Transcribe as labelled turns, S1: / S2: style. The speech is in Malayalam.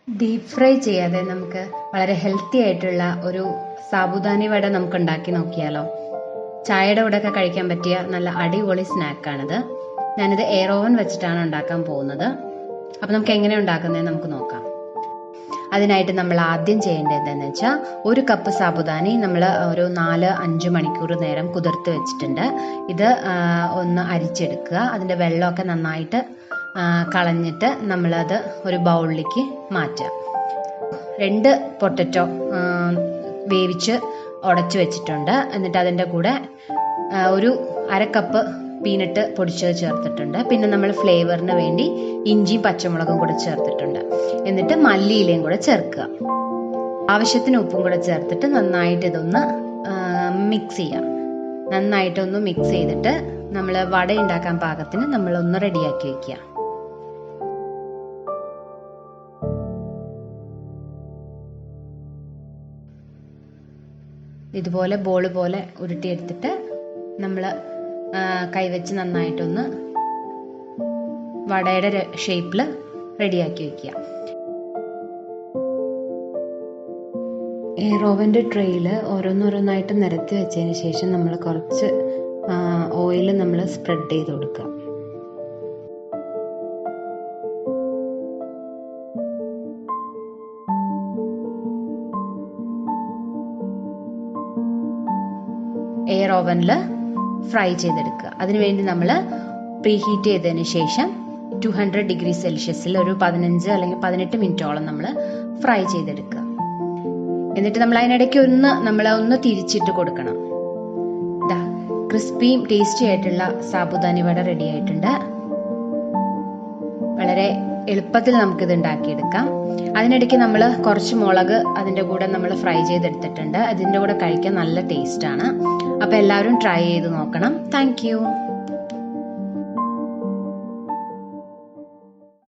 S1: ഡീപ് ഫ്രൈ ചെയ്യാതെ നമുക്ക് വളരെ ഹെൽത്തി ആയിട്ടുള്ള ഒരു സാബുദാനി വട നമുക്ക് ഉണ്ടാക്കി നോക്കിയാലോ. ചായയുടെ കൂടെ ഒക്കെ കഴിക്കാൻ പറ്റിയ നല്ല അടിപൊളി സ്നാക്കാണിത്. ഞാനിത് എയർ ഓവൻ വെച്ചിട്ടാണ് ഉണ്ടാക്കാൻ പോകുന്നത്. അപ്പം നമുക്ക് എങ്ങനെ ഉണ്ടാക്കുന്നതെന്ന് നമുക്ക് നോക്കാം. അതിനായിട്ട് നമ്മൾ ആദ്യം ചെയ്യേണ്ടത് എന്താണെന്ന് വെച്ചാൽ, 1 കപ്പ് സാബുദാനി നമ്മൾ ഒരു 4-5 മണിക്കൂർ നേരം കുതിർത്ത് വെച്ചിട്ടുണ്ട്. ഇത് ഒന്ന് അരിച്ചെടുക്കുക. അതിൻ്റെ വെള്ളമൊക്കെ നന്നായിട്ട് കളഞ്ഞിട്ട് നമ്മളത് ഒരു ബൗളിലേക്ക് മാറ്റുക. 2 പൊട്ടറ്റോ വേവിച്ച് ഉടച്ചു വെച്ചിട്ടുണ്ട്. എന്നിട്ട് അതിൻ്റെ കൂടെ ഒരു 1/2 കപ്പ് പീനട്ട് പൊടിച്ചത് ചേർത്തിട്ടുണ്ട്. പിന്നെ നമ്മൾ ഫ്ലേവറിന് വേണ്ടി ഇഞ്ചിയും പച്ചമുളകും കൂടെ ചേർത്തിട്ടുണ്ട്. എന്നിട്ട് മല്ലിയിലയും കൂടെ ചേർക്കുക. ആവശ്യത്തിന് ഉപ്പും കൂടെ ചേർത്തിട്ട് നന്നായിട്ട് ഇതൊന്ന് മിക്സ് ചെയ്യാം. നന്നായിട്ടൊന്ന് മിക്സ് ചെയ്തിട്ട് നമ്മൾ വട ഉണ്ടാക്കാൻ പാകത്തിന് നമ്മളൊന്ന് റെഡിയാക്കി വെക്കുക. ഇതുപോലെ ബോൾ പോലെ ഉരുട്ടിയെടുത്തിട്ട് നമ്മൾ കൈവച്ച് നന്നായിട്ടൊന്ന് വടയുടെ ഷേപ്പിൽ റെഡിയാക്കി വെക്കുക. എയർ ഓവൻ്റെ ട്രേയിൽ ഓരോന്നോരോന്നായിട്ട് നിരത്തി വെച്ചതിന് ശേഷം നമ്മൾ കുറച്ച് ഓയിൽ നമ്മൾ സ്പ്രെഡ് ചെയ്ത് കൊടുക്കുക. എയർ ഓവനിൽ ഫ്രൈ ചെയ്തെടുക്കുക. അതിനുവേണ്ടി നമ്മൾ പ്രീ ഹീറ്റ് ചെയ്തതിന് ശേഷം 200 ഡിഗ്രി സെൽഷ്യസിൽ ഒരു 15 അല്ലെങ്കിൽ 18 മിനിറ്റോളം നമ്മൾ ഫ്രൈ ചെയ്തെടുക്കുക. എന്നിട്ട് നമ്മൾ അതിനിടയ്ക്ക് ഒന്ന് തിരിച്ചിട്ട് കൊടുക്കണം. ക്രിസ്പിയും ടേസ്റ്റി ആയിട്ടുള്ള സാബുദാനി വട റെഡി ആയിട്ടുണ്ട്. വളരെ എളുപ്പത്തിൽ നമുക്കിത് ഉണ്ടാക്കിയെടുക്കാം. അതിനിടയ്ക്ക് നമ്മൾ കുറച്ച് മുളക് അതിൻ്റെ കൂടെ നമ്മൾ ഫ്രൈ ചെയ്തെടുത്തിട്ടുണ്ട്. അതിൻ്റെ കൂടെ കഴിക്കാൻ നല്ല ടേസ്റ്റാണ്. അപ്പോൾ എല്ലാവരും ട്രൈ ചെയ്ത് നോക്കണം. താങ്ക്